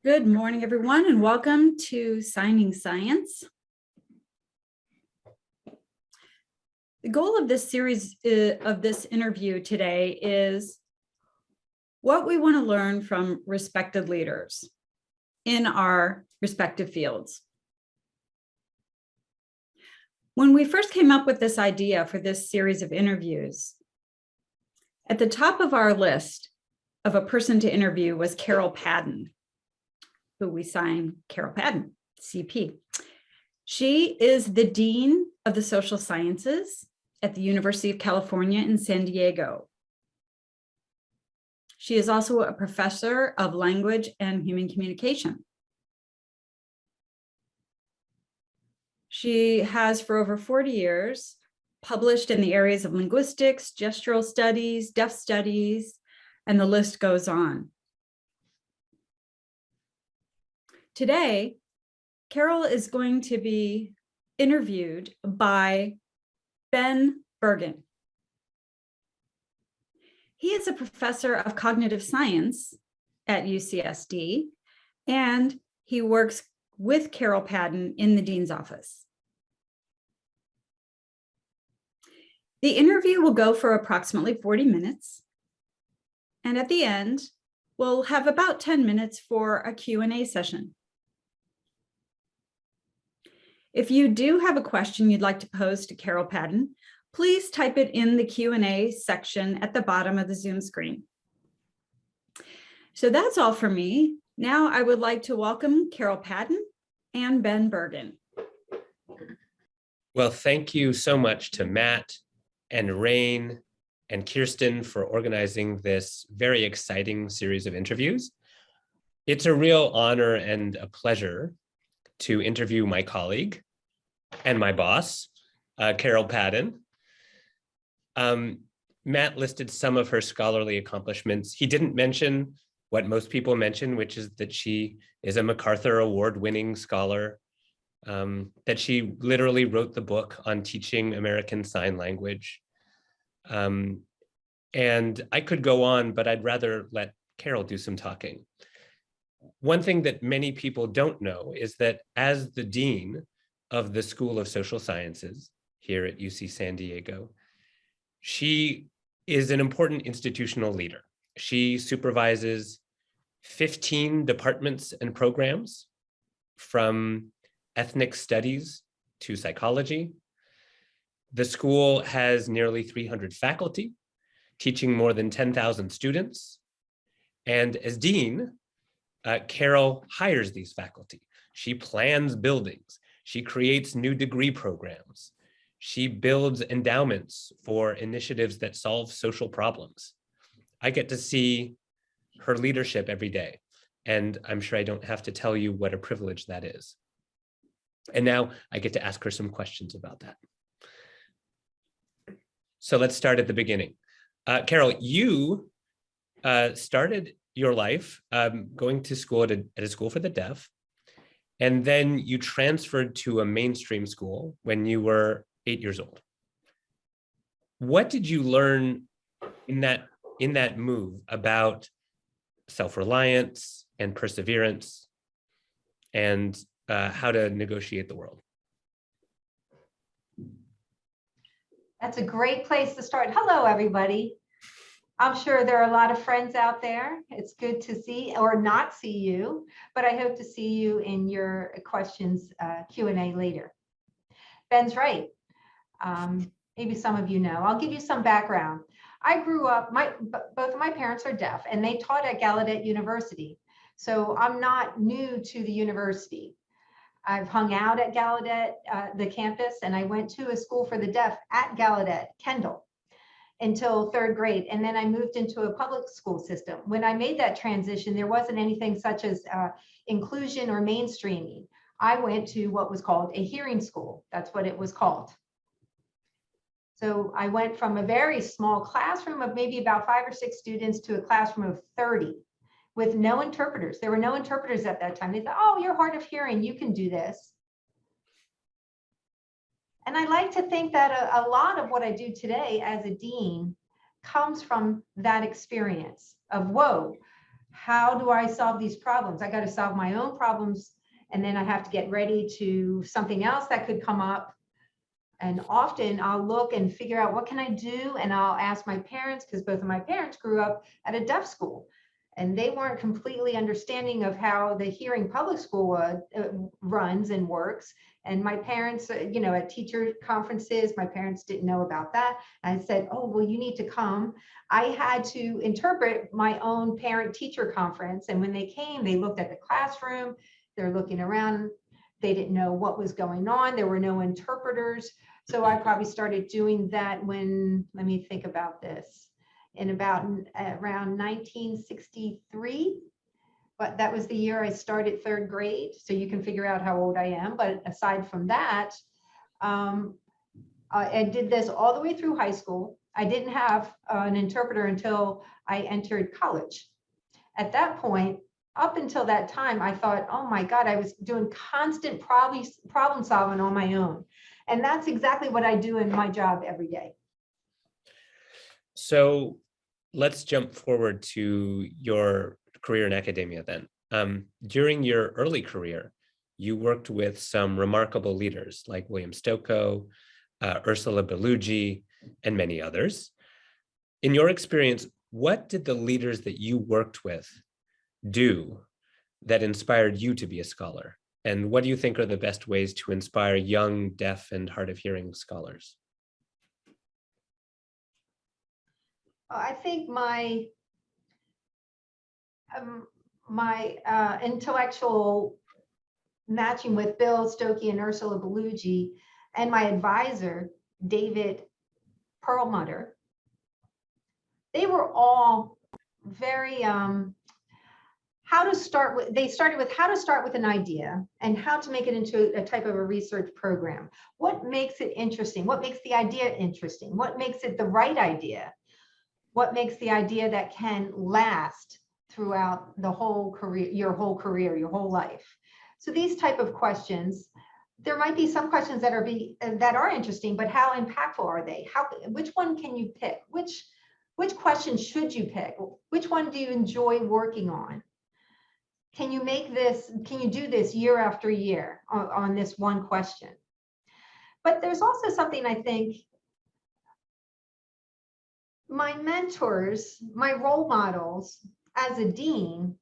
Good morning, everyone, and welcome to Signing Science. The goal of this series of this interview today is what we want to learn from respected leaders in our respective fields. When we first came up with this idea for this series of interviews, at the top of our list of a person to interview was Carol Padden, who we sign Carol Padden, CP. She is the Dean of the Social Sciences at the University of California in San Diego. She is also a professor of language and human communication. She has, for over 40 years, published in the areas of linguistics, gestural studies, deaf studies, and the list goes on. Today, Carol is going to be interviewed by Ben Bergen. He is a professor of cognitive science at UCSD, and he works with Carol Padden in the dean's office. The interview will go for approximately 40 minutes, and at the end, we'll have about 10 minutes for a Q&A session. If you do have a question you'd like to pose to Carol Padden, please type it in the Q&A section at the bottom of the Zoom screen. So that's all for me. Now I would like to welcome Carol Padden and Ben Bergen. Well, thank you so much to Matt and Rain and Kirsten for organizing this very exciting series of interviews. It's a real honor and a pleasure to interview my colleague and my boss, Carol Padden. Matt listed some of her scholarly accomplishments. He didn't mention what most people mention, which is that she is a MacArthur Award-winning scholar, that she literally wrote the book on teaching American Sign Language. And I could go on, but I'd rather let Carol do some talking. One thing that many people don't know is that as the dean of the School of Social Sciences here at UC San Diego, she is an important institutional leader. She supervises 15 departments and programs, from ethnic studies to psychology. The school has nearly 300 faculty, teaching more than 10,000 students. And as dean, Carol hires these faculty. She plans buildings. She creates new degree programs. She builds endowments for initiatives that solve social problems. I get to see her leadership every day, and I'm sure I don't have to tell you what a privilege that is. And now I get to ask her some questions about that. So let's start at the beginning. Carol, you started your life going to school at a school for the deaf, and then you transferred to a mainstream school when you were 8 years old. What did you learn in that move about self-reliance and perseverance and how to negotiate the world? That's a great place to start. Hello, everybody. I'm sure there are a lot of friends out there. It's good to see or not see you, but I hope to see you in your questions Q&A later. Ben's right. Maybe some of you know. I'll give you some background. I grew up, both of my parents are deaf, and they taught at Gallaudet University. So I'm not new to the university. I've hung out at Gallaudet, the campus, and I went to a school for the deaf at Gallaudet, Kendall, until third grade. And then I moved into a public school system. When I made that transition, there wasn't anything such as inclusion or mainstreaming. I went to what was called a hearing school. That's what it was called. So I went from a very small classroom of maybe about 5 or 6 students to a classroom of 30 with no interpreters. There were no interpreters at that time. They thought, oh, you're hard of hearing, you can do this. And I like to think that a lot of what I do today as a dean comes from that experience of, whoa, how do I solve these problems? I got to solve my own problems, and then I have to get ready to something else that could come up. And often I'll look and figure out what can I do, and I'll ask my parents, because both of my parents grew up at a deaf school, and they weren't completely understanding of how the hearing public school runs and works. And my parents, at teacher conferences, my parents didn't know about that. I said, oh, well, you need to come. I had to interpret my own parent-teacher conference. And when they came, they looked at the classroom, they're looking around. They didn't know what was going on. There were no interpreters. So I probably started doing that when, let me think about this, in around 1963. But that was the year I started 3rd grade. So you can figure out how old I am. But aside from that, I did this all the way through high school. I didn't have an interpreter until I entered college. At that point, up until that time, I thought, oh my God, I was doing constant problem solving on my own. And that's exactly what I do in my job every day. So let's jump forward to your career in academia then. During your early career, you worked with some remarkable leaders like William Stokoe, Ursula Bellugi, and many others. In your experience, what did the leaders that you worked with do that inspired you to be a scholar? And what do you think are the best ways to inspire young deaf and hard of hearing scholars? I think my intellectual matching with Bill Stokoe and Ursula Bellugi, and my advisor, David Perlmutter, they were all very, they started with how to start with an idea and how to make it into a type of a research program. What makes it interesting? What makes the idea interesting? What makes it the right idea? What makes the idea that can last throughout the whole career, your whole life? So these type of questions, there might be some questions that are interesting, but how impactful are they? Which one can you pick? Which question should you pick? Which one do you enjoy working on? Can you do this year after year on this one question? But there's also something I think my mentors, my role models as a dean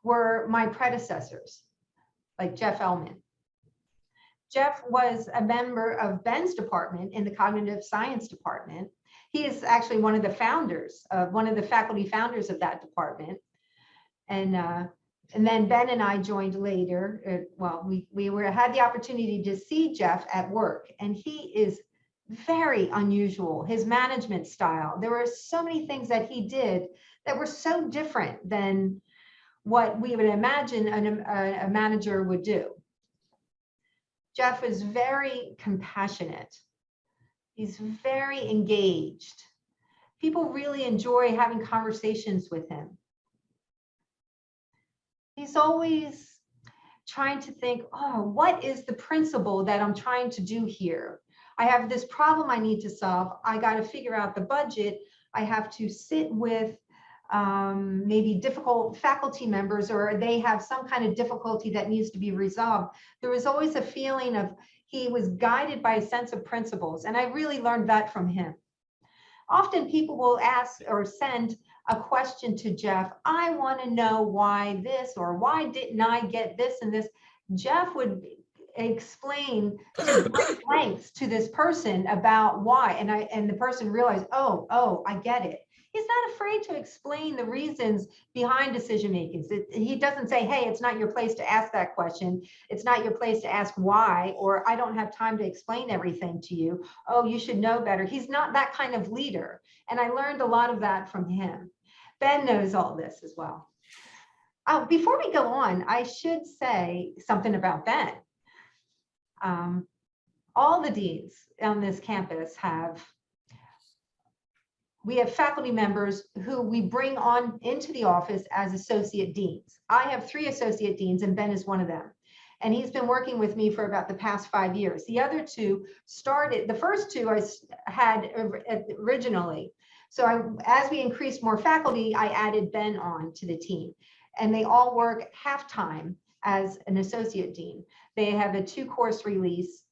were my predecessors, like Jeff Ellman. Jeff was a member of Ben's department in the cognitive science department. He is actually one of the faculty founders of that department. And then Ben and I joined later. We had the opportunity to see Jeff at work, and he is very unusual. His management style, there were so many things that he did that were so different than what we would imagine a manager would do. Jeff is very compassionate. He's very engaged. People really enjoy having conversations with him. He's always trying to think, oh, what is the principle that I'm trying to do here? I have this problem I need to solve. I got to figure out the budget. I have to sit with maybe difficult faculty members, or they have some kind of difficulty that needs to be resolved. There was always a feeling of he was guided by a sense of principles, and I really learned that from him. Often people will ask or send a question to Jeff, I want to know why this, or why didn't I get this and this. Jeff would explain to great lengths to this person about why, and the person realized, oh, I get it. He's not afraid to explain the reasons behind decision making. He doesn't say, hey, it's not your place to ask that question. It's not your place to ask why, or I don't have time to explain everything to you. Oh, you should know better. He's not that kind of leader. And I learned a lot of that from him. Ben knows all this as well. Before we go on, I should say something about Ben. All the deans on this campus we have faculty members who we bring on into the office as associate deans. I have 3 associate deans, and Ben is one of them. And he's been working with me for about the past 5 years. The other 2 started, the first 2 I had originally, So as we increased more faculty, I added Ben on to the team, and they all work half-time as an associate dean. They have a 2-course release,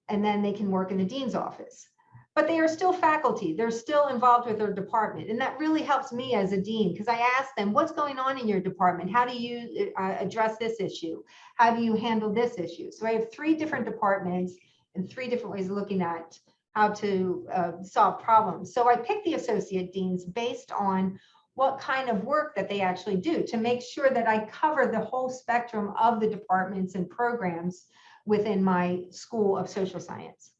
and then they can work in the dean's office. But they are still faculty. They're still involved with their department. And that really helps me as a dean, because I ask them, what's going on in your department? How do you address this issue? How do you handle this issue? So I have 3 different departments and 3 different ways of looking at how to solve problems. So I pick the associate deans based on what kind of work that they actually do, to make sure that I cover the whole spectrum of the departments and programs within my School of Social Science.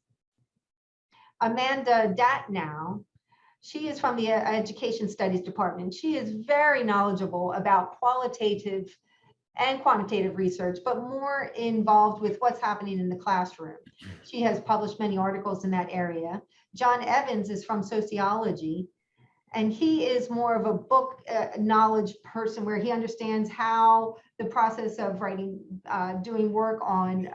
Amanda Datnow, she is from the Education Studies Department. She is very knowledgeable about qualitative and quantitative research, but more involved with what's happening in the classroom. She has published many articles in that area. John Evans is from sociology, and he is more of a book knowledge person, where he understands how the process of writing, doing work on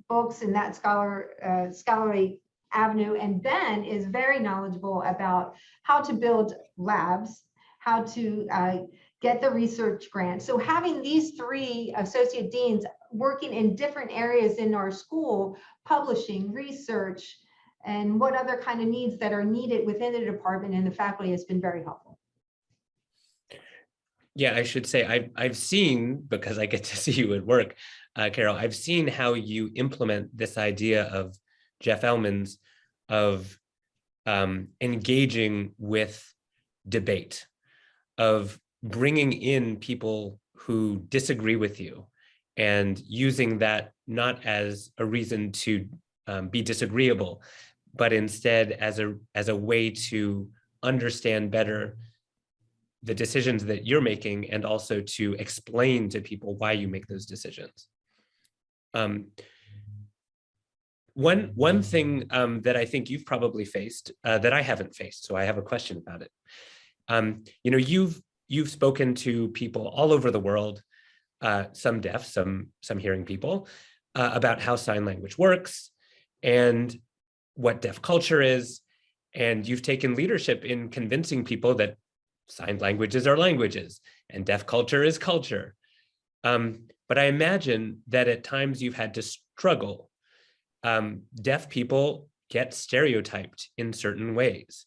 books in that scholarly avenue. And Ben is very knowledgeable about how to build labs, how to get the research grant. So having these 3 associate deans working in different areas in our school, publishing, research, and what other kind of needs that are needed within the department and the faculty has been very helpful. Yeah, I should say I've seen, because I get to see you at work, Carol, I've seen how you implement this idea of Jeff Elman's of engaging with debate, of bringing in people who disagree with you and using that not as a reason to be disagreeable, but instead as a way to understand better the decisions that you're making, and also to explain to people why you make those decisions. One thing that I think you've probably faced that I haven't faced, so I have a question about it. You know, you've spoken to people all over the world, some deaf, some hearing people, about how sign language works and what deaf culture is, and you've taken leadership in convincing people that sign languages are languages and deaf culture is culture. But I imagine that at times you've had to struggle. Deaf people get stereotyped in certain ways.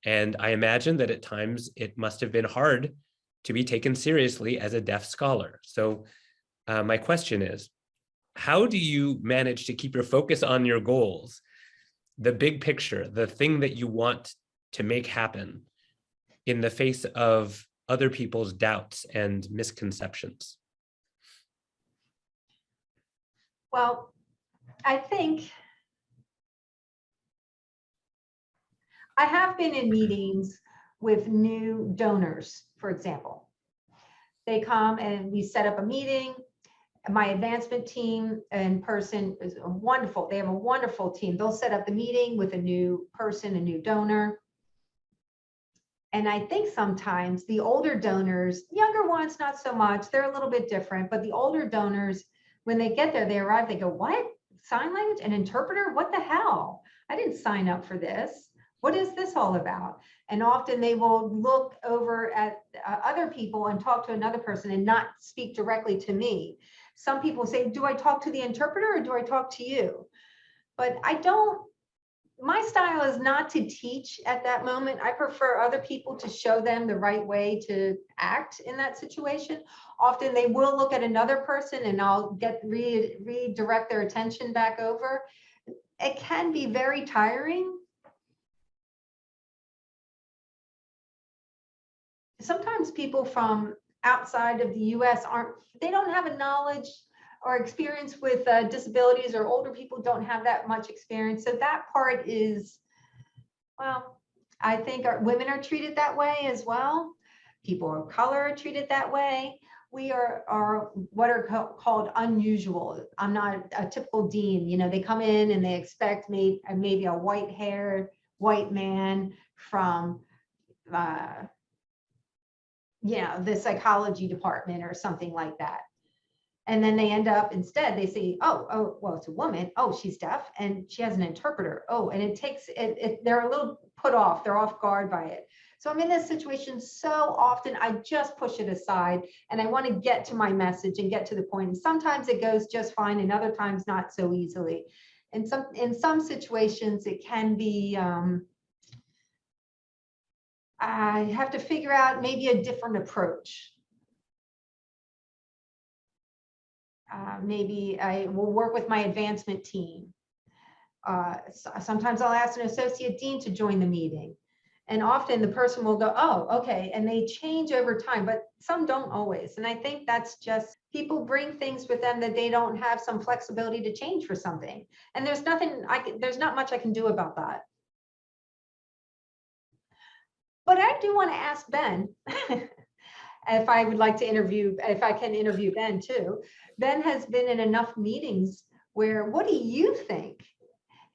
And I imagine that at times it must have been hard to be taken seriously as a deaf scholar. So my question is, how do you manage to keep your focus on your goals, the big picture, the thing that you want to make happen, in the face of other people's doubts and misconceptions? Well, I think I have been in meetings with new donors, for example. They come and we set up a meeting. My advancement team in person is wonderful. They have a wonderful team. They'll set up the meeting with a new person, a new donor. And I think sometimes the older donors, younger ones, not so much, they're a little bit different, but the older donors, when they get there, they arrive, they go, what? Sign language? An interpreter? What the hell? I didn't sign up for this. What is this all about? And often they will look over at other people and talk to another person and not speak directly to me. Some people say, do I talk to the interpreter or do I talk to you? But I don't. My style is not to teach at that moment. I prefer other people to show them the right way to act in that situation. Often they will look at another person and I'll redirect their attention back over. It can be very tiring. Sometimes people from outside of the US they don't have a knowledge or experience with disabilities, or older people don't have that much experience. So that part is, well, I think women are treated that way as well. People of color are treated that way. We are what are called unusual. I'm not a typical dean. You know, they come in and they expect maybe a white-haired white man from the psychology department or something like that. And then they end up instead, they say, oh, well, it's a woman. Oh, she's deaf and she has an interpreter. Oh, and it takes it. They're a little put off, they're off guard by it. So I'm in this situation so often, I just push it aside and I want to get to my message and get to the point. And sometimes it goes just fine and other times not so easily. And in some situations it can be, I have to figure out maybe a different approach. Maybe I will work with my advancement team. Sometimes I'll ask an associate dean to join the meeting. And often the person will go, oh, okay. And they change over time, but some don't always. And I think that's just people bring things with them that they don't have some flexibility to change for something. And there's not much I can do about that. But I do want to ask Ben if I would like to interview, if I can interview Ben too. Ben has been in enough meetings where, what do you think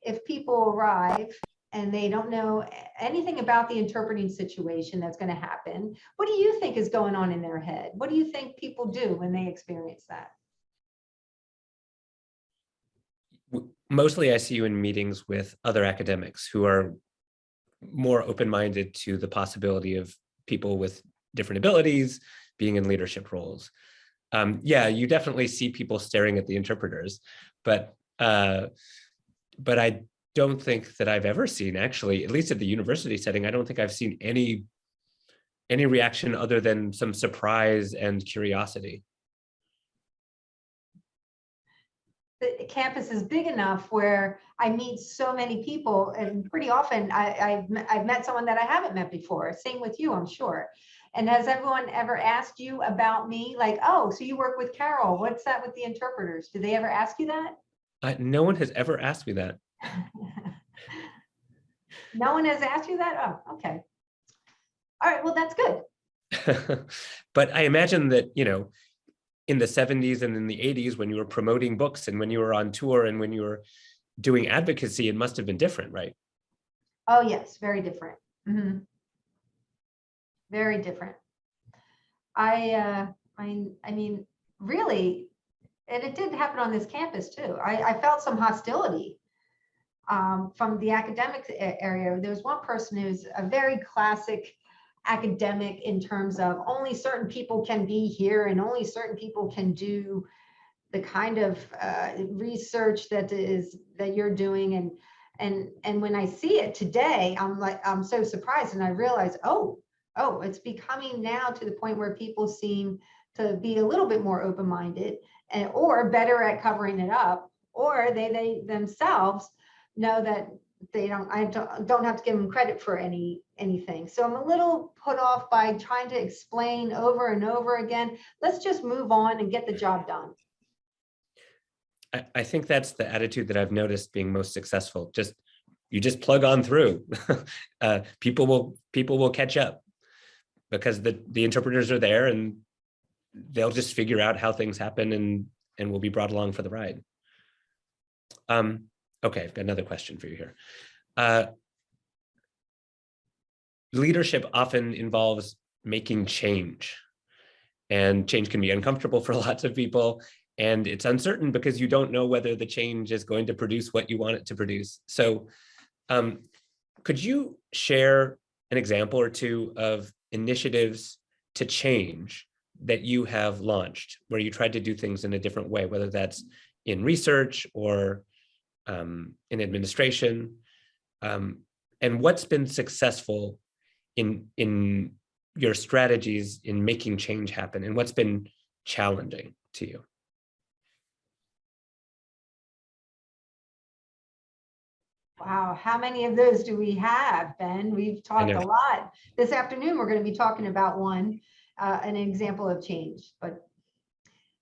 if people arrive and they don't know anything about the interpreting situation that's going to happen? What do you think is going on in their head? What do you think people do when they experience that? Mostly I see you in meetings with other academics who are more open-minded to the possibility of people with different abilities being in leadership roles. Yeah, you definitely see people staring at the interpreters, but I don't think that I've ever seen, actually, at least at the university setting, I don't think I've seen any reaction other than some surprise and curiosity. The campus is big enough where I meet so many people, and pretty often I've met someone that I haven't met before. Same with you, I'm sure. And has everyone ever asked you about me? Like, oh, so you work with Carol. What's that with the interpreters? Do they ever ask you that? No one has ever asked me that. No one has asked you that? Oh, okay. All right, well, that's good. But I imagine that, you know, in the 70s and in the 80s, when you were promoting books and when you were on tour and when you were doing advocacy, it must have been different, right? Oh, yes, very different. Mm-hmm. Very different. I mean, really, and it did happen on this campus too. I felt some hostility from the academic area. There was one person who's a very classic academic in terms of only certain people can be here and only certain people can do the kind of research that you're doing. And when I see it today, I'm so surprised, and I realize, oh, it's becoming now to the point where people seem to be a little bit more open-minded and or better at covering it up, or they themselves know that I don't have to give them credit for anything. So I'm a little put off by trying to explain over and over again. Let's just move on and get the job done. I think that's the attitude that I've noticed being most successful. You just plug on through. People will catch up because the interpreters are there and they'll just figure out how things happen and will be brought along for the ride. Okay, I've got another question for you here. Leadership often involves making change, and change can be uncomfortable for lots of people, and it's uncertain because you don't know whether the change is going to produce what you want it to produce. So could you share an example or two of initiatives to change that you have launched where you tried to do things in a different way, whether that's in research or in administration, and what's been successful in your strategies in making change happen, and what's been challenging to you? Wow, how many of those do we have, Ben? We've talked a lot. This afternoon, we're going to be talking about one, an example of change, but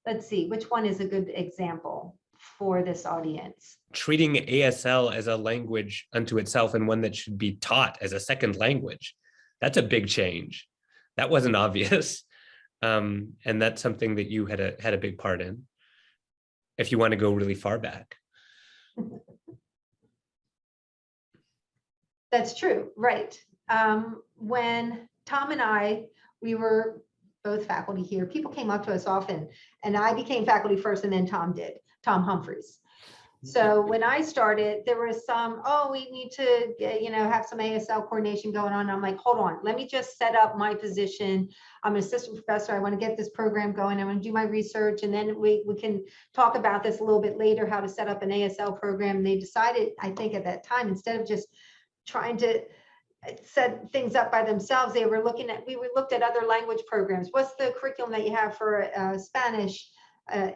let's see, which one is a good example for this audience? Treating ASL as a language unto itself and one that should be taught as a second language. That's a big change. That wasn't obvious. And that's something that you had a big part in, if you want to go really far back. That's true, right. When Tom and I, we were both faculty here, people came up to us often, and I became faculty first and then Tom did, Tom Humphreys. So when I started, there was some, oh, we need to, have some ASL coordination going on. I'm like, hold on, let me just set up my position. I'm an assistant professor. I want to get this program going. I'm going to do my research. And then we can talk about this a little bit later, how to set up an ASL program. And they decided, I think at that time, instead of just trying to set things up by themselves, we looked at other language programs. What's the curriculum that you have for Spanish,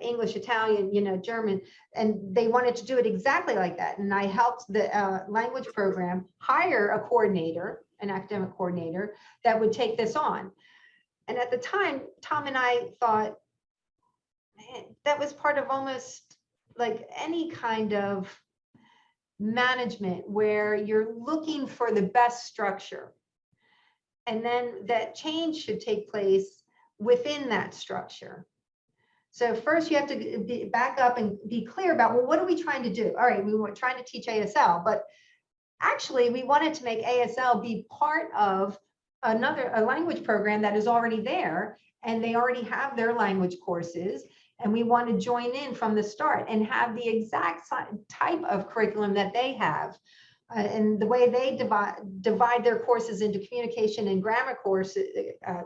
English, Italian, German, and they wanted to do it exactly like that. And I helped the language program hire a coordinator, an academic coordinator that would take this on. And at the time, Tom and I thought, man, that was part of almost like any kind of management where you're looking for the best structure. And then that change should take place within that structure. So first you have to back up and be clear about, well, what are we trying to do? All right, we were trying to teach ASL, but actually we wanted to make ASL be part of a language program that is already there, and they already have their language courses. And we want to join in from the start and have the exact type of curriculum that they have. And the way they divide their courses into communication and grammar courses,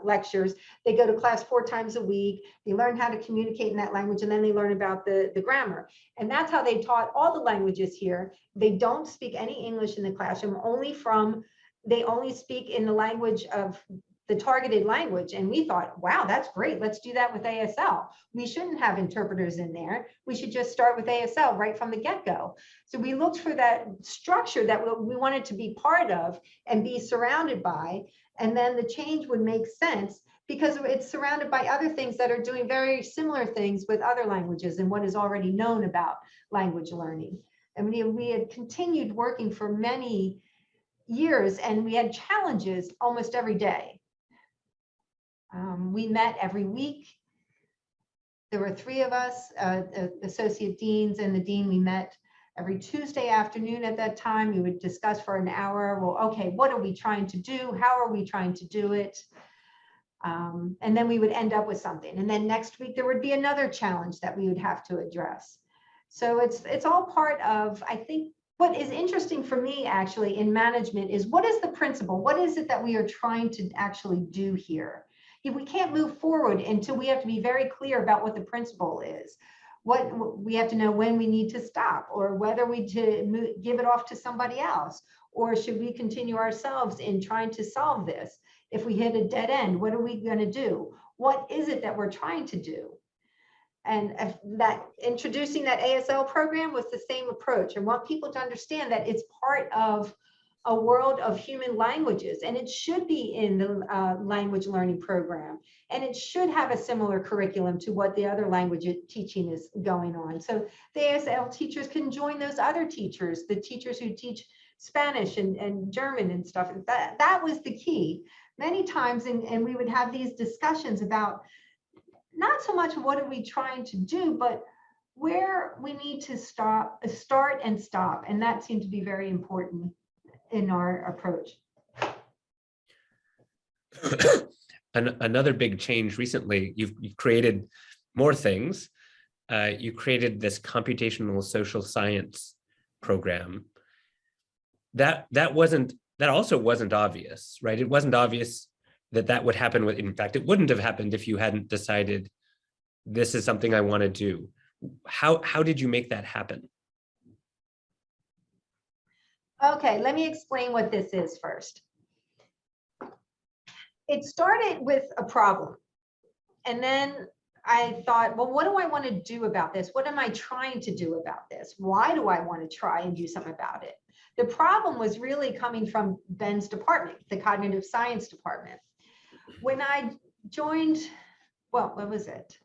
lectures, they go to class 4 times a week. They learn how to communicate in that language, and then they learn about the grammar. And that's how they taught all the languages here. They don't speak any English in the classroom, they only speak in the language of the targeted language. And we thought, wow, that's great. Let's do that with ASL. We shouldn't have interpreters in there. We should just start with ASL right from the get-go. So we looked for that structure that we wanted to be part of and be surrounded by. And then the change would make sense because it's surrounded by other things that are doing very similar things with other languages and what is already known about language learning. And we had continued working for many years, and we had challenges almost every day. We met every week. There were 3 of us, associate deans and the dean. We met every Tuesday afternoon at that time. We would discuss for an hour. Well, okay, what are we trying to do? How are we trying to do it? And then we would end up with something. And then next week, there would be another challenge that we would have to address. So it's all part of, I think, what is interesting for me actually in management is, what is the principle? What is it that we are trying to actually do here? If we can't move forward until we have to be very clear about what the principle is. What we have to know when we need to stop, or whether we give it off to somebody else, or should we continue ourselves in trying to solve this? If we hit a dead end, what are we going to do? What is it that we're trying to do? And that introducing that ASL program was the same approach. I want people to understand that it's part of a world of human languages, and it should be in the language learning program, and it should have a similar curriculum to what the other language teaching is going on. So the ASL teachers can join those other teachers, the teachers who teach Spanish and German and stuff. That was the key. Many times, and we would have these discussions about not so much what are we trying to do, but where we need to start and stop. And that seemed to be very important in our approach. Another big change recently, you've created more things. You created this computational social science program. That also wasn't obvious, right? It wasn't obvious that would happen. In fact, it wouldn't have happened if you hadn't decided this is something I want to do. How did you make that happen? Okay, let me explain what this is first. It started with a problem. And then I thought, well, what do I want to do about this? What am I trying to do about this? Why do I want to try and do something about it? The problem was really coming from Ben's department, the cognitive science department. When I joined, well, when was it?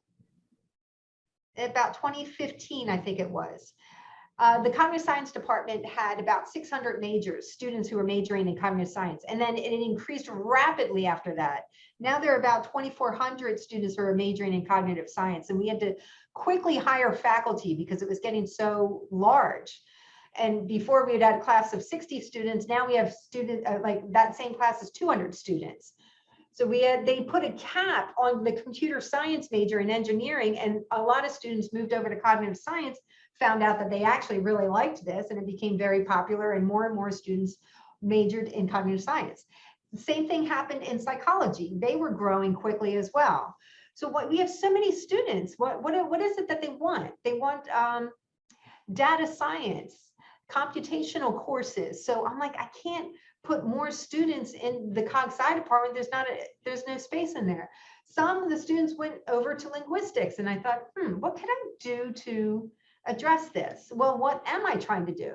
About 2015, I think it was. The cognitive science department had about 600 majors, students who were majoring in cognitive science. And then it increased rapidly after that. Now there are about 2,400 students who are majoring in cognitive science. And we had to quickly hire faculty because it was getting so large. And before we had a class of 60 students, now we have students, like that same class is 200 students. So they put a cap on the computer science major in engineering, and a lot of students moved over to cognitive science found out that they actually really liked this, and it became very popular, and more students majored in cognitive science. The same thing happened in psychology. They were growing quickly as well. So we have so many students. What is it that they want? They want data science, computational courses. So I'm like, I can't put more students in the cog sci department. There's no space in there. Some of the students went over to linguistics, and I thought, what can I do to address this? Well, what am I trying to do?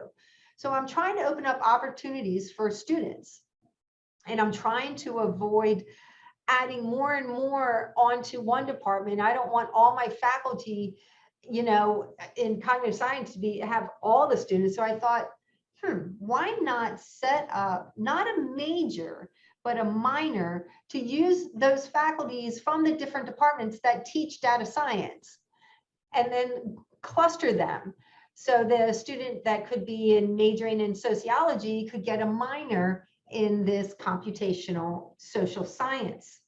So I'm trying to open up opportunities for students, and I'm trying to avoid adding more and more onto one department. I don't want all my faculty, in cognitive science to have all the students. So I thought, why not set up not a major, but a minor to use those faculties from the different departments that teach data science, and then cluster them. So the student that could be majoring in sociology could get a minor in this computational social science.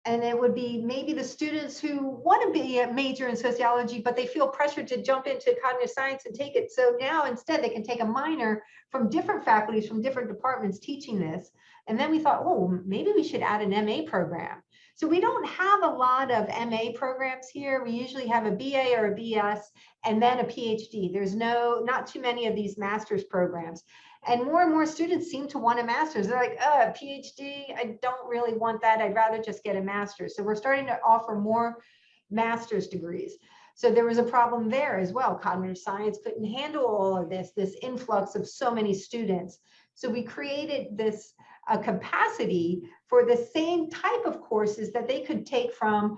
And it would be maybe the students who want to be a major in sociology, but they feel pressured to jump into cognitive science and take it. So now instead they can take a minor from different faculties, from different departments teaching this. And then we thought, oh, maybe we should add an MA program. So we don't have a lot of MA programs here. We usually have a BA or a BS and then a PhD. There's not too many of these master's programs. And more students seem to want a master's. They're like, a PhD, I don't really want that. I'd rather just get a master's. So we're starting to offer more master's degrees. So there was a problem there as well. Cognitive science couldn't handle all of this influx of so many students. So we created this capacity for the same type of courses that they could take from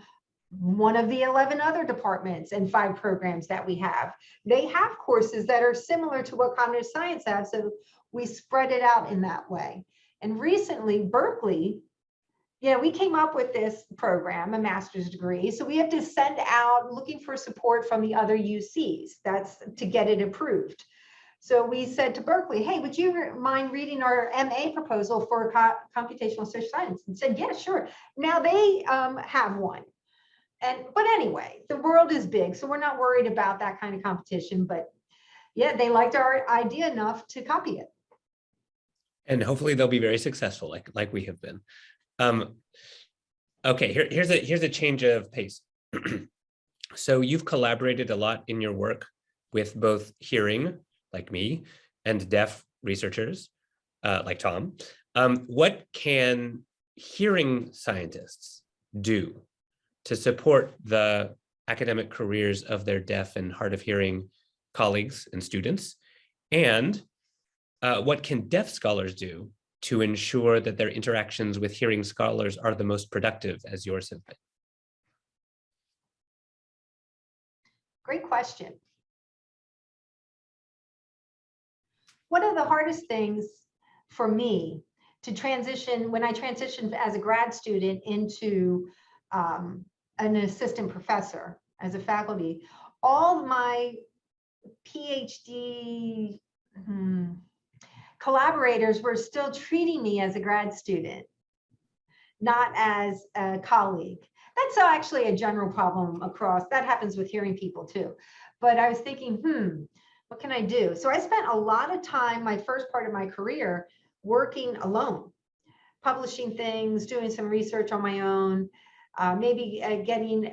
one of the 11 other departments and 5 programs that we have. They have courses that are similar to what cognitive science has, so we spread it out in that way. And recently, Berkeley, we came up with this program, a master's degree, so we have to send out looking for support from the other UCs. That's to get it approved. So we said to Berkeley, hey, would you mind reading our MA proposal for computational social science? And said, yeah, sure. Now they have one. But anyway, the world is big, so we're not worried about that kind of competition. But yeah, they liked our idea enough to copy it. And hopefully they'll be very successful, like we have been. Okay, here's a change of pace. So you've collaborated a lot in your work with both hearing, like me, and deaf researchers, like Tom. What can hearing scientists do to support the academic careers of their deaf and hard of hearing colleagues and students? And what can deaf scholars do to ensure that their interactions with hearing scholars are the most productive, as yours have been? Great question. One of the hardest things for me to transition, when I transitioned as a grad student into an assistant professor as a faculty, all my PhD collaborators were still treating me as a grad student, not as a colleague. That's actually a general problem across, that happens with hearing people too. But I was thinking, what can I do? So I spent a lot of time, my first part of my career, working alone, publishing things, doing some research on my own, maybe getting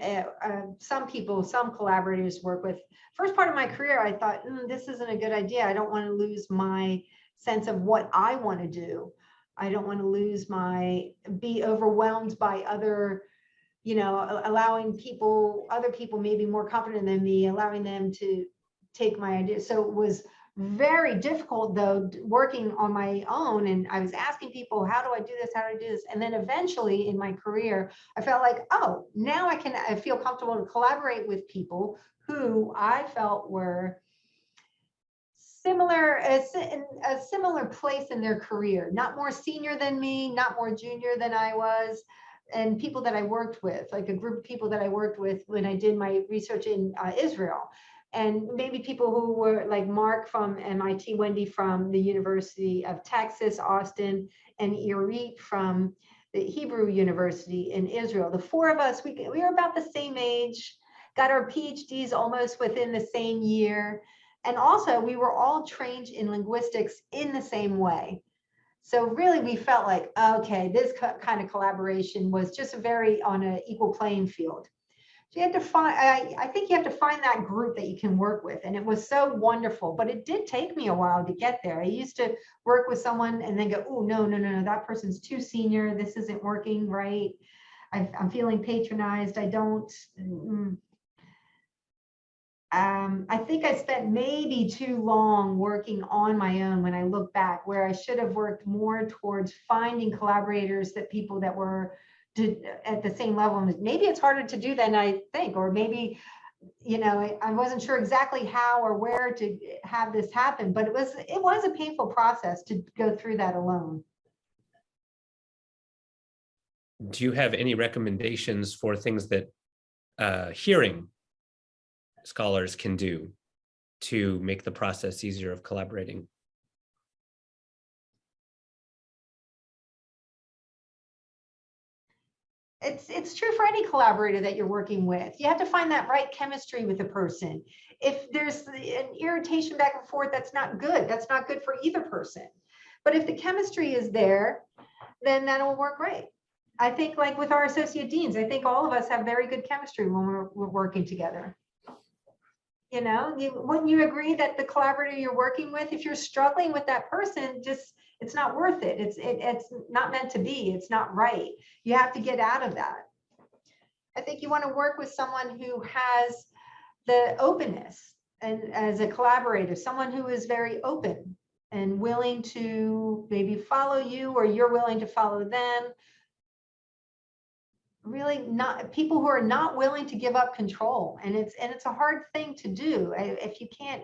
some collaborators work with. First part of my career, I thought, this isn't a good idea. I don't want to lose my sense of what I want to do. I don't want to be overwhelmed by other, allowing other people maybe more competent than me, allowing them to take my ideas. So it was very difficult though, working on my own. And I was asking people, how do I do this? How do I do this? And then eventually in my career, I felt like, oh, now I feel comfortable to collaborate with people who I felt were a similar place in their career, not more senior than me, not more junior than I was, and people that I worked with, like a group of people that I worked with when I did my research in Israel. And maybe people who were like Mark from MIT, Wendy from the University of Texas, Austin, and Irit from the Hebrew University in Israel. The 4 of us, we were about the same age, got our PhDs almost within the same year. And also we were all trained in linguistics in the same way. So really we felt like, okay, this kind of collaboration was just very on an equal playing field. So you have to find, I think you have to find that group that you can work with. And it was so wonderful, but it did take me a while to get there. I used to work with someone and then go, oh, no, that person's too senior. This isn't working right. I'm feeling patronized. I don't. I think I spent maybe too long working on my own when I look back, where I should have worked more towards finding collaborators, that people that were at the same level. Maybe it's harder to do than I think, or maybe, I wasn't sure exactly how or where to have this happen, but it was a painful process to go through that alone. Do you have any recommendations for things that hearing scholars can do to make the process easier of collaborating? It's true for any collaborator that you're working with. You have to find that right chemistry with a person. If there's an irritation back and forth, that's not good. That's not good for either person. But if the chemistry is there, then that'll work great. I think, like with our associate deans, I think all of us have very good chemistry when we're working together. Wouldn't you agree that the collaborator you're working with, if you're struggling with that person, it's not worth it. It's not meant to be. It's not right. You have to get out of that. I think you want to work with someone who has the openness, and as a collaborator, someone who is very open and willing to maybe follow you, or you're willing to follow them. Really not people who are not willing to give up control. And it's a hard thing to do. If you can't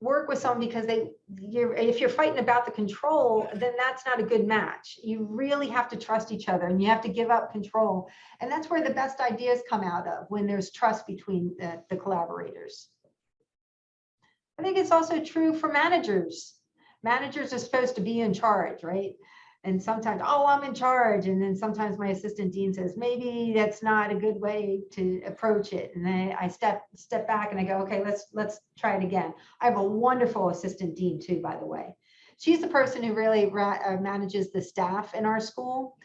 work with someone because if you're fighting about the control, then that's not a good match. You really have to trust each other, and you have to give up control. And that's where the best ideas come out of, when there's trust between the collaborators. I think it's also true for managers. Managers are supposed to be in charge, right? And sometimes, oh, I'm in charge. And then sometimes my assistant dean says, maybe that's not a good way to approach it. And then I step back and I go, okay, let's try it again. I have a wonderful assistant dean too, by the way. She's the person who really manages the staff in our school,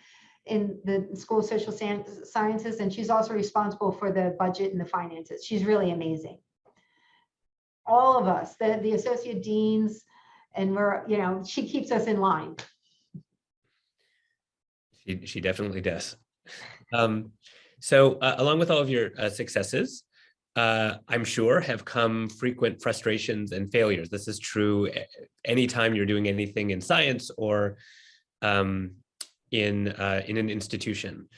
in the School of Social Sciences. And she's also responsible for the budget and the finances. She's really amazing. All of us, the associate deans, and she keeps us in line. She definitely does. So along with all of your successes, I'm sure have come frequent frustrations and failures. This is true anytime you're doing anything in science or in an institution.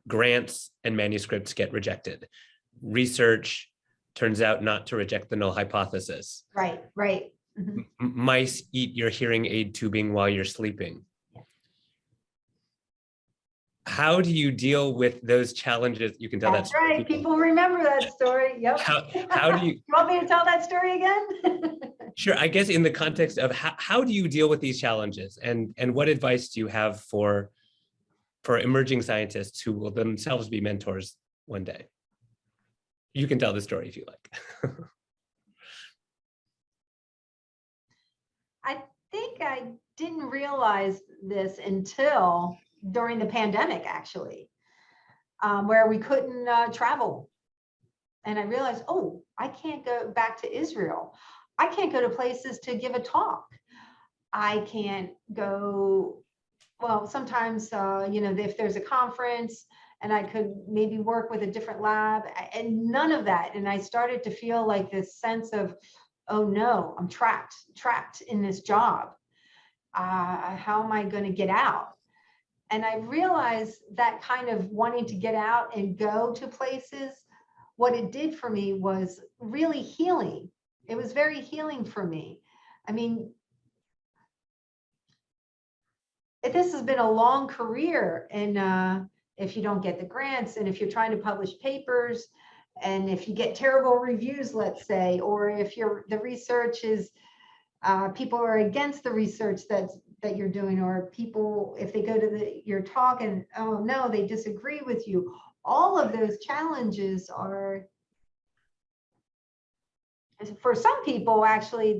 Grants and manuscripts get rejected. Research turns out not to reject the null hypothesis. Right. Mm-hmm. Mice eat your hearing aid tubing while you're sleeping. How do you deal with those challenges? You can tell That's that story. Right. People remember that story. Yep. How do you want me to tell that story again? Sure. I guess in the context of how do you deal with these challenges, and what advice do you have for emerging scientists who will themselves be mentors one day? You can tell the story if you like. I think I didn't realize this until during the pandemic, actually, where we couldn't travel. And I realized, oh, I can't go back to Israel. I can't go to places to give a talk. I can't go, well, sometimes, if there's a conference and I could maybe work with a different lab, and none of that. And I started to feel like this sense of, oh no, I'm trapped in this job. How am I going to get out? And I realized that kind of wanting to get out and go to places, what it did for me was really healing. It was very healing for me. I mean, this has been a long career, and if you don't get the grants, and if you're trying to publish papers, and if you get terrible reviews, let's say, or if the research is, people are against the research that you're doing, or people, if they go to your talk and, oh no, they disagree with you. All of those challenges are For some people, actually,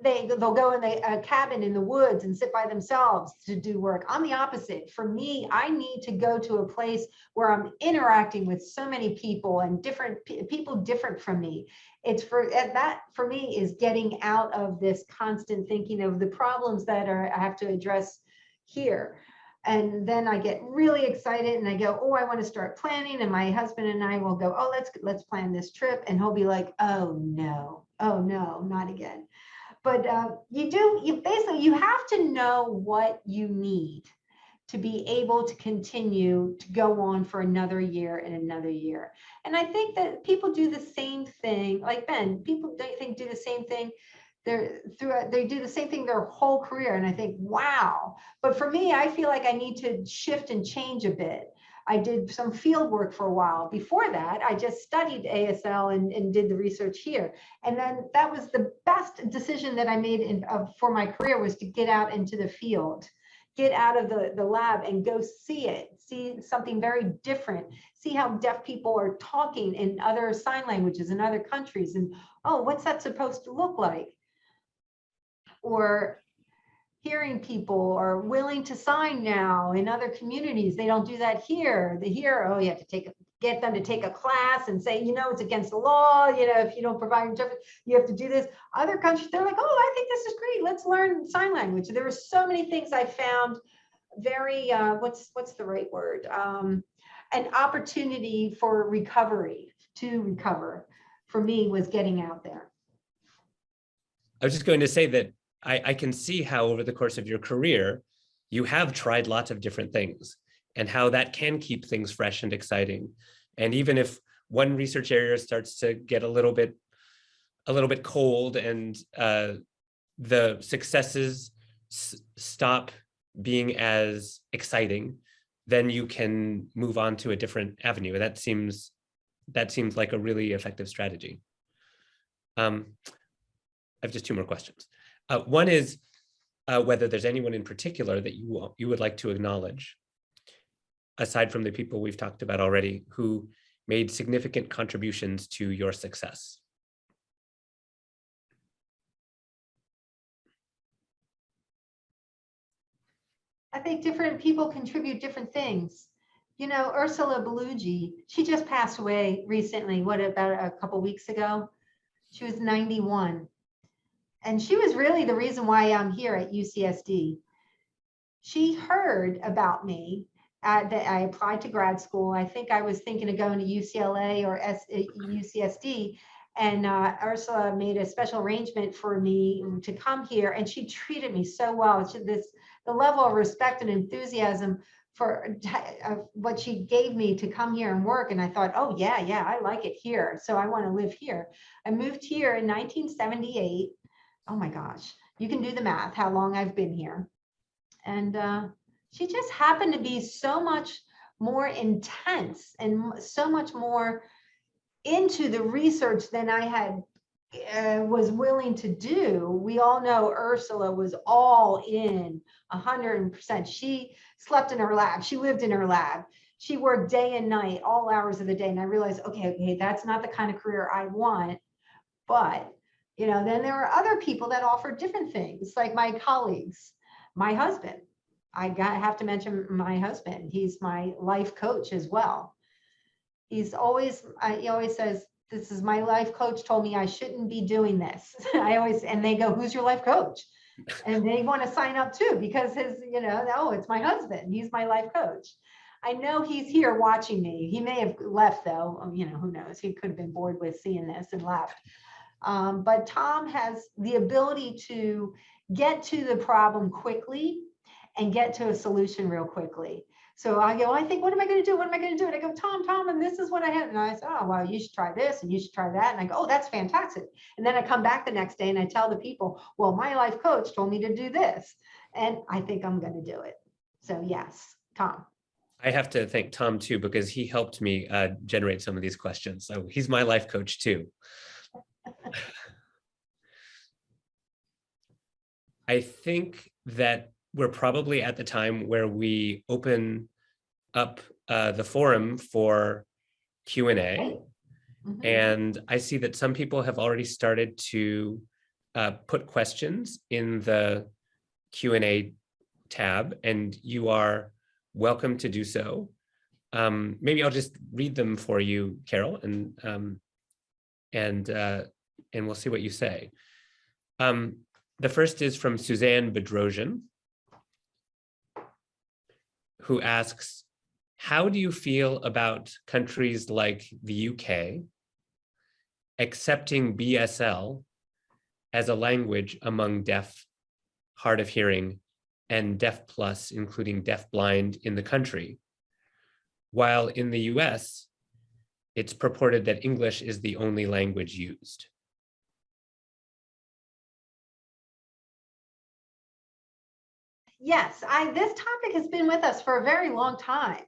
they'll go in a cabin in the woods and sit by themselves to do work. I'm the opposite. For me, I need to go to a place where I'm interacting with so many people and different people different from me. It's that for me is getting out of this constant thinking of the problems that I have to address here. And then I get really excited and I go, oh, I want to start planning. And my husband and I will go, oh, let's plan this trip. And he'll be like, oh no, not again. But you have to know what you need to be able to continue to go on for another year and another year. And I think that people do the same thing, like Ben, people do the same thing. They do the same thing their whole career. And I think, wow. But for me, I feel like I need to shift and change a bit. I did some field work for a while. Before that, I just studied ASL and did the research here. And then that was the best decision that I made for my career, was to get out into the field, get out of the lab and go see something very different, see how deaf people are talking in other sign languages in other countries. And, oh, what's that supposed to look like? Or hearing people are willing to sign now in other communities. They don't do that here. Here, oh, you have to get them to take a class and say, it's against the law. If you don't provide interpretation, you have to do this. Other countries, they're like, oh, I think this is great. Let's learn sign language. There were so many things I found very, what's the right word? An opportunity for recovery, to recover, for me, was getting out there. I was just going to say that I can see how over the course of your career, you have tried lots of different things and how that can keep things fresh and exciting. And even if one research area starts to get a little bit cold and the successes stop being as exciting, then you can move on to a different avenue. And that seems like a really effective strategy. I have just two more questions. One is whether there's anyone in particular that you would like to acknowledge, aside from the people we've talked about already, who made significant contributions to your success. I think different people contribute different things. Ursula Belugi, she just passed away recently, about a couple weeks ago? She was 91. And she was really the reason why I'm here at UCSD. She heard about me that I applied to grad school. I think I was thinking of going to UCLA or UCSD. And Ursula made a special arrangement for me to come here. And she treated me so well. The level of respect and enthusiasm for what she gave me to come here and work. And I thought, oh, yeah, I like it here. So I want to live here. I moved here in 1978. Oh my gosh, you can do the math, how long I've been here. And she just happened to be so much more intense and so much more into the research than I had was willing to do. We all know Ursula was all in 100%. She slept in her lab. She lived in her lab. She worked day and night, all hours of the day. And I realized, okay, that's not the kind of career I want. But then there are other people that offer different things, like my colleagues, my husband. I have to mention my husband. He's my life coach as well. He always says, this is my life coach told me I shouldn't be doing this. And they go, who's your life coach? And they want to sign up too, because it's my husband. He's my life coach. I know he's here watching me. He may have left though. Who knows? He could have been bored with seeing this and left. But Tom has the ability to get to the problem quickly and get to a solution real quickly. So I go, I think, what am I going to do? What am I going to do? And I go, Tom, and this is what I have. And I said, oh, well, you should try this and you should try that. And I go, oh, that's fantastic. And then I come back the next day and I tell the people, well, my life coach told me to do this. And I think I'm going to do it. So yes, Tom. I have to thank Tom too, because he helped me generate some of these questions. So he's my life coach too. I think that we're probably at the time where we open up the forum for Q&A. Mhm. And I see that some people have already started to put questions in the Q&A tab, and you are welcome to do so. Maybe I'll just read them for you, Carol, and we'll see what you say. The first is from Suzanne Bedrosian, who asks, how do you feel about countries like the UK accepting BSL as a language among deaf, hard of hearing, and deaf plus, including deaf blind in the country, while in the US, it's purported that English is the only language used? Yes, this topic has been with us for a very long time.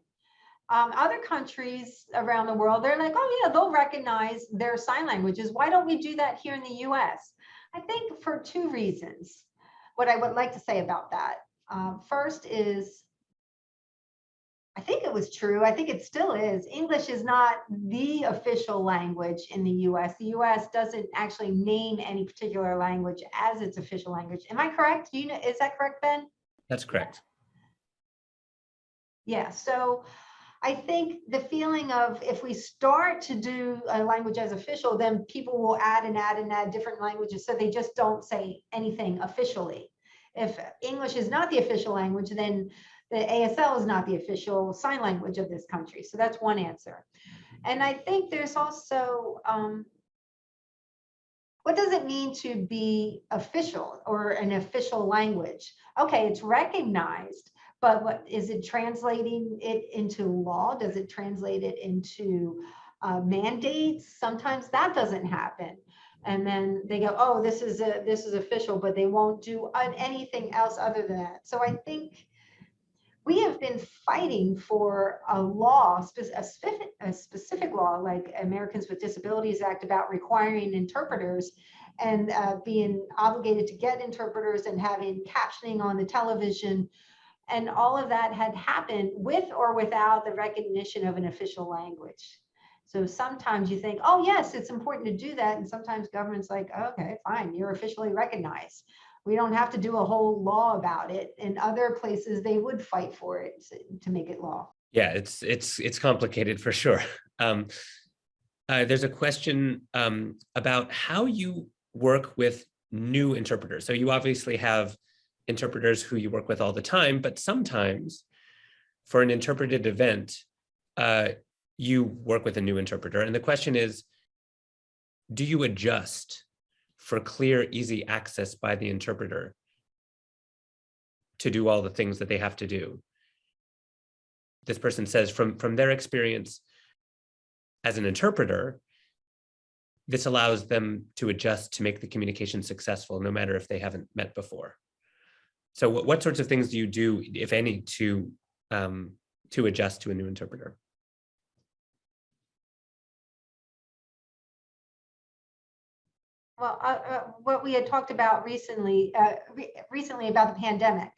Other countries around the world, they're like, oh yeah, they'll recognize their sign languages. Why don't we do that here in the US? I think for two reasons. What I would like to say about that. First is, I think it was true. I think it still is. English is not the official language in the US. The US doesn't actually name any particular language as its official language. Am I correct? Do you know, is that correct, Ben? That's correct. Yeah, so I think the feeling of if we start to do a language as official, then people will add and add and add different languages. So they just don't say anything officially. If English is not the official language, then the ASL is not the official sign language of this country. So that's one answer. And I think there's also, what does it mean to be official or an official language? Okay, it's recognized, but what is it translating it into law? Does it translate it into mandates? Sometimes that doesn't happen. And then they go, oh, this is official, but they won't do anything else other than that. So I think we have been fighting for a law, a specific law like Americans with Disabilities Act about requiring interpreters and being obligated to get interpreters and having captioning on the television. And all of that had happened with or without the recognition of an official language. So sometimes you think, oh, yes, it's important to do that. And sometimes government's like, okay, fine, you're officially recognized. We don't have to do a whole law about it. In other places, they would fight for it to make it law. Yeah, it's complicated for sure. There's a question about how you work with new interpreters. So you obviously have interpreters who you work with all the time, but sometimes for an interpreted event, you work with a new interpreter. And the question is, do you adjust for clear, easy access by the interpreter to do all the things that they have to do? This person says from their experience as an interpreter, this allows them to adjust to make the communication successful, no matter if they haven't met before. So what sorts of things do you do, if any, to adjust to a new interpreter? Well, what we had talked about recently about the pandemic,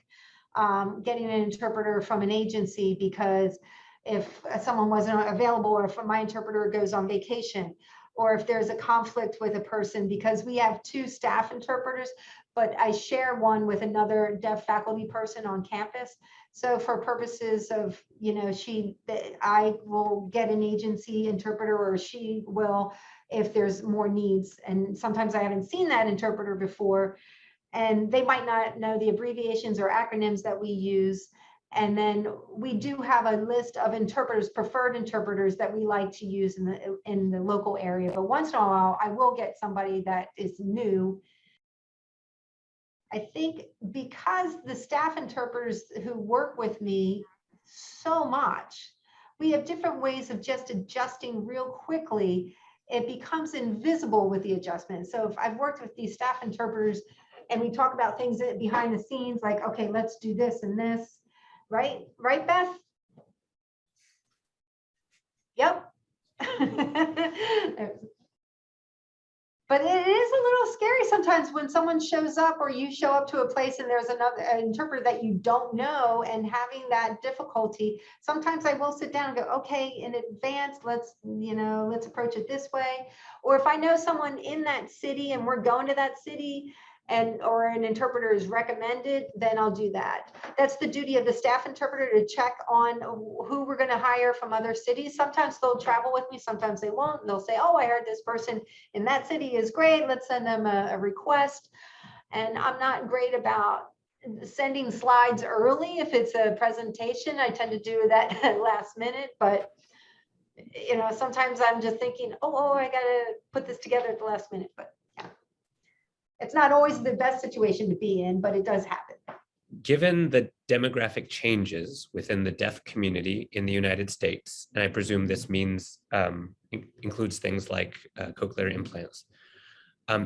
getting an interpreter from an agency, because if someone wasn't available, or if my interpreter goes on vacation, or if there's a conflict with a person, because we have two staff interpreters, but I share one with another deaf faculty person on campus. So for purposes of, I will get an agency interpreter, or she will, if there's more needs. And sometimes I haven't seen that interpreter before, and they might not know the abbreviations or acronyms that we use. And then we do have a list of interpreters, preferred interpreters, that we like to use in the local area. But once in a while, I will get somebody that is new. I think because the staff interpreters who work with me so much, we have different ways of just adjusting real quickly. It becomes invisible with the adjustment. So if I've worked with these staff interpreters and we talk about things behind the scenes, like, okay, let's do this and this, right? Right, Beth? Yep. But it is a little scary sometimes when someone shows up or you show up to a place and there's an interpreter that you don't know, and having that difficulty. Sometimes I will sit down and go, okay, in advance, let's approach it this way. Or if I know someone in that city and we're going to that city, or an interpreter is recommended, then I'll do that. That's the duty of the staff interpreter, to check on who we're going to hire from other cities. Sometimes they'll travel with me, sometimes they won't. They'll say, oh, I heard this person in that city is great, let's send them a request. And I'm not great about sending slides early. If it's a presentation, I tend to do that at last minute. But sometimes I'm just thinking, oh, I gotta put this together at the last minute. But it's not always the best situation to be in, but it does happen. Given the demographic changes within the deaf community in the United States, and I presume this means includes things like cochlear implants,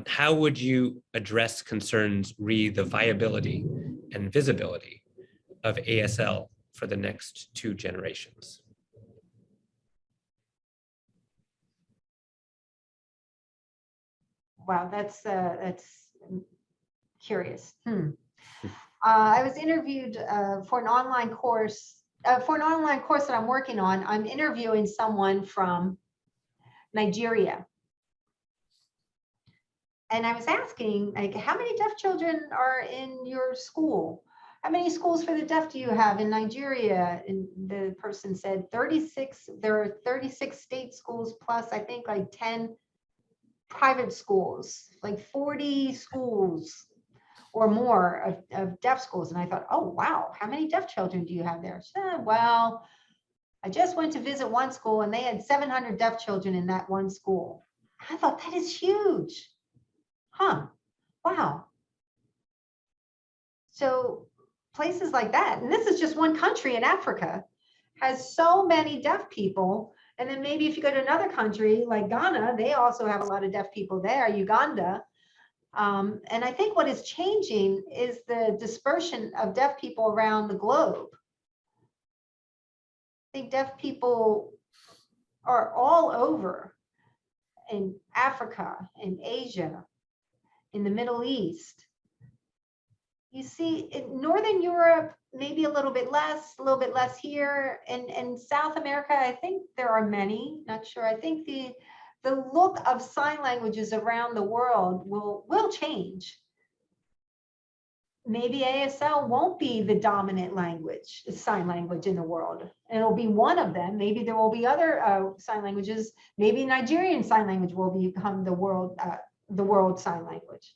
how would you address concerns re the viability and visibility of ASL for the next 2 generations? Wow, that's curious. I was interviewed for an online course. For an online course that I'm working on, I'm interviewing someone from Nigeria. And I was asking, like, how many deaf children are in your school? How many schools for the deaf do you have in Nigeria? And the person said 36. There are 36 state schools plus, I think, like 10 private schools, like 40 schools or more of deaf schools. And I thought, oh, wow, how many deaf children do you have there? She said, well, I just went to visit one school and they had 700 deaf children in that one school. I thought, that is huge. Huh, wow. So places like that, and this is just one country in Africa, has so many deaf people. And then maybe if you go to another country like Ghana, they also have a lot of deaf people there, Uganda. And I think what is changing is the dispersion of deaf people around the globe. I think deaf people are all over, in Africa, in Asia, in the Middle East. You see, in Northern Europe, maybe a little bit less here. And South America, I think there are many, not sure. I think the look of sign languages around the world will change. Maybe ASL won't be the dominant language, sign language in the world. And it'll be one of them. Maybe there will be other sign languages. Maybe Nigerian sign language will become the world sign language.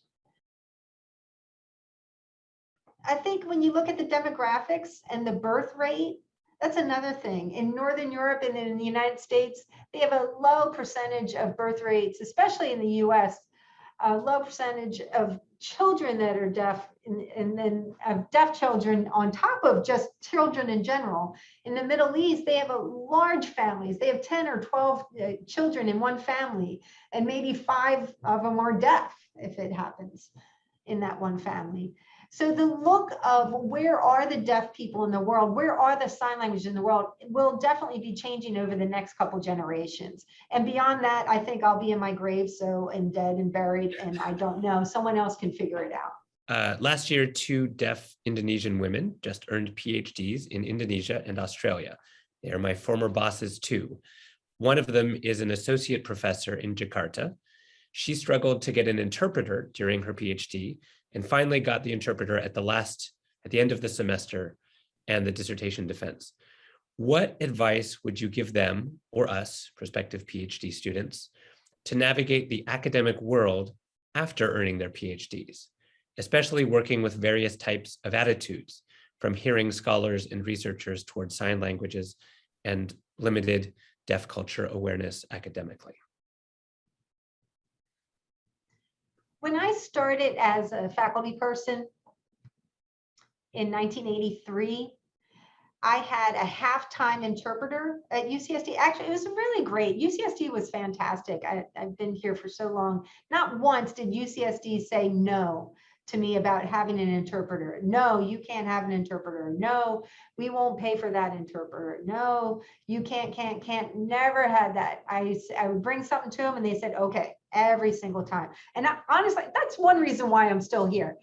I think when you look at the demographics and the birth rate, that's another thing. In Northern Europe and in the United States, they have a low percentage of birth rates, especially in the US, a low percentage of children that are deaf, and then of deaf children on top of just children in general. In the Middle East, they have large families. They have 10 or 12 children in one family, and maybe 5 of them are deaf if it happens in that one family. So the look of where are the deaf people in the world, where are the sign languages in the world, will definitely be changing over the next couple generations. And beyond that, I think I'll be in my grave, and dead and buried, and I don't know. Someone else can figure it out. Last year, 2 deaf Indonesian women just earned PhDs in Indonesia and Australia. They are my former bosses too. One of them is an associate professor in Jakarta. She struggled to get an interpreter during her PhD, and finally got the interpreter at the end of the semester and the dissertation defense. What advice would you give them, or us, prospective PhD students, to navigate the academic world after earning their PhDs, especially working with various types of attitudes, from hearing scholars and researchers towards sign languages and limited deaf culture awareness academically? When I started as a faculty person in 1983, I had a half-time interpreter at UCSD. Actually, it was really great. UCSD was fantastic. I've been here for so long. Not once did UCSD say no to me about having an interpreter. No, you can't have an interpreter. No, we won't pay for that interpreter. No, you can't, never had that. I would bring something to them and they said, okay, every single time. And honestly, that's one reason why I'm still here.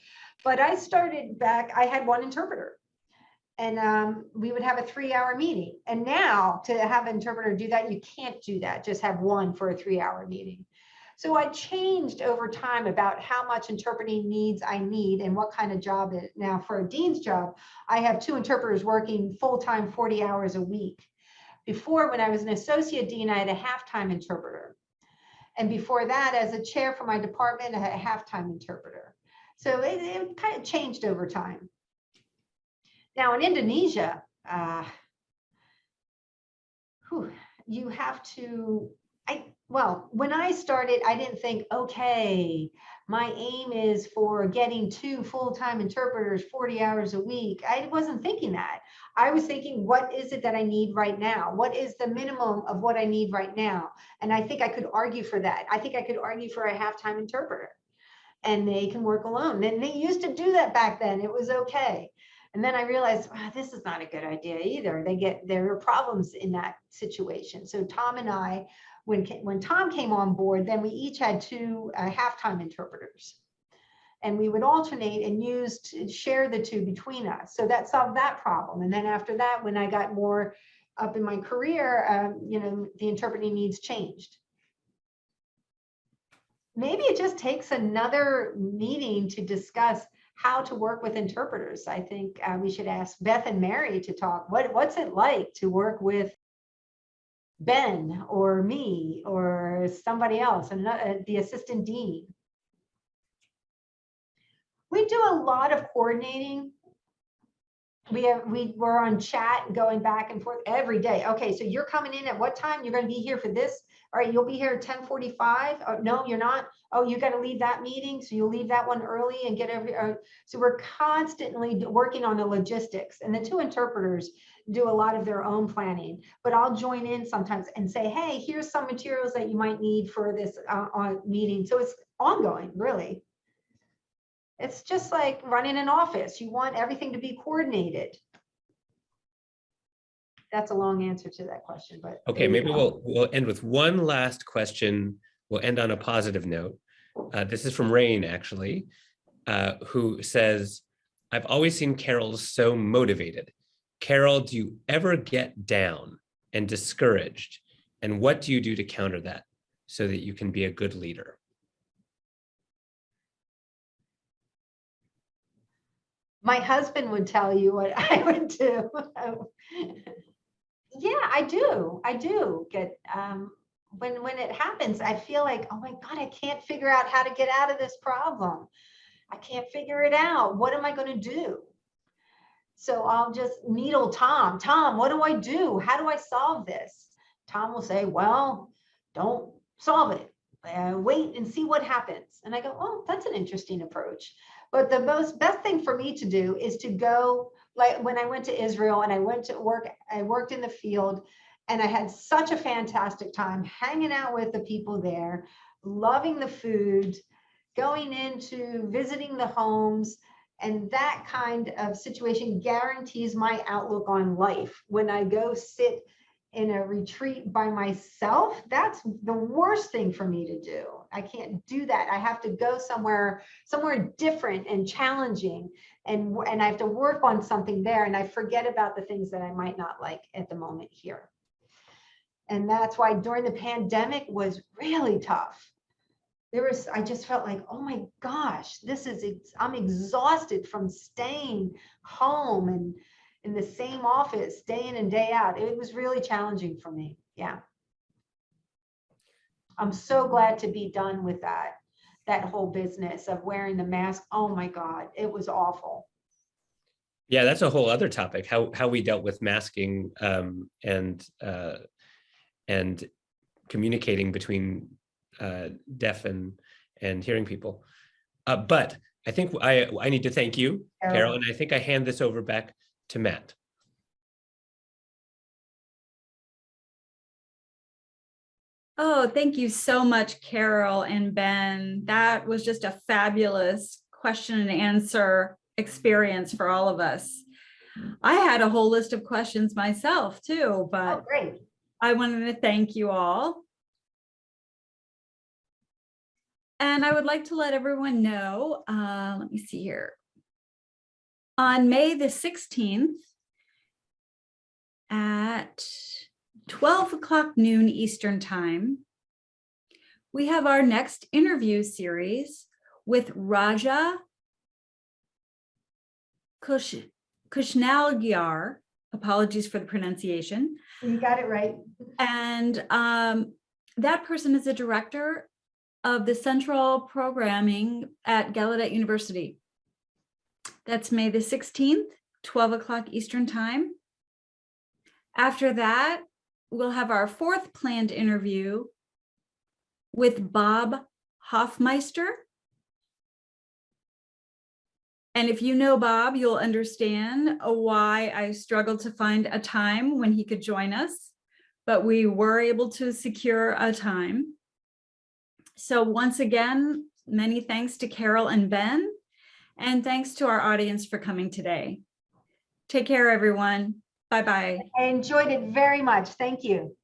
But I started back, I had one interpreter. And we would have a 3-hour meeting. And now to have an interpreter do that, you can't do that. Just have one for a 3-hour meeting. So I changed over time about how much interpreting needs I need and what kind of job it. Now for a dean's job, I have 2 interpreters working full-time 40 hours a week. Before, when I was an associate dean, I had a half-time interpreter. And before that, as a chair for my department, I had a half-time interpreter. So it kind of changed over time. Now in Indonesia, you have to, well, when I started, I didn't think, okay, my aim is for getting 2 full-time interpreters 40 hours a week. I wasn't thinking that. I was thinking, what is it that I need right now? What is the minimum of what I need right now? And I think I could argue for that. I think I could argue for a half-time interpreter and they can work alone. And they used to do that back then. It was okay. And then I realized, this is not a good idea either. There are problems in that situation. So Tom and I, when Tom came on board, then we each had 2 half-time interpreters. And we would alternate and share the 2 between us. So that solved that problem. And then after that, when I got more up in my career, the interpreting needs changed. Maybe it just takes another meeting to discuss how to work with interpreters. I think we should ask Beth and Mary to talk. What's it like to work with Ben or me or somebody else, and the assistant dean? We do a lot of coordinating. We're on chat going back and forth every day. Okay, so you're coming in at what time? You're going to be here for this. All right, you'll be here at 10:45. Oh, no, you're not. Oh, you got to leave that meeting, so you'll leave that one early and get so we're constantly working on the logistics. And the 2 interpreters do a lot of their own planning, but I'll join in sometimes and say, hey, here's some materials that you might need for this meeting. So it's ongoing, really. It's just like running an office. You want everything to be coordinated. That's a long answer to that question, but okay, maybe we'll end with one last question. We'll end on a positive note. This is from Rain, actually, who says, I've always seen Carol so motivated. Carol, do you ever get down and discouraged? And what do you do to counter that so that you can be a good leader? My husband would tell you what I would do. Yeah, I do get, when it happens, I feel like, oh my God, I can't figure out how to get out of this problem. I can't figure it out. What am I going to do? So I'll just needle Tom. Tom, what do I do? How do I solve this? Tom will say, well, don't solve it. Wait and see what happens. And I go, oh, that's an interesting approach. But the best thing for me to do is to go, like when I went to Israel and I went to work, I worked in the field and I had such a fantastic time hanging out with the people there, loving the food, going into visiting the homes. And that kind of situation guarantees my outlook on life. When I go sit in a retreat by myself, that's the worst thing for me to do. I can't do that. I have to go somewhere different and challenging, and I have to work on something there, and I forget about the things that I might not like at the moment here. And that's why during the pandemic was really tough. I just felt like, oh my gosh, I'm exhausted from staying home and in the same office day in and day out. It was really challenging for me. Yeah. I'm so glad to be done with that whole business of wearing the mask. Oh my God, it was awful. Yeah, that's a whole other topic, how we dealt with masking and communicating between deaf and hearing people. But I think I need to thank you, Carol, and I think I hand this over back to Matt. Oh, thank you so much, Carol and Ben. That was just a fabulous question and answer experience for all of us. I had a whole list of questions myself too, Oh, but great. I wanted to thank you all. And I would like to let everyone know, let me see here. On May the 16th at 12 o'clock noon Eastern time, we have our next interview series with Raja Kushnalgyar. Apologies for the pronunciation. You got it right. And that person is a director of the Central Programming at Gallaudet University. That's May the 16th, 12 o'clock Eastern time. After that, we'll have our fourth planned interview with Bob Hoffmeister. And if you know Bob, you'll understand why I struggled to find a time when he could join us, but we were able to secure a time. So once again, many thanks to Carol and Ben, and thanks to our audience for coming today. Take care, everyone. Bye-bye. I enjoyed it very much. Thank you.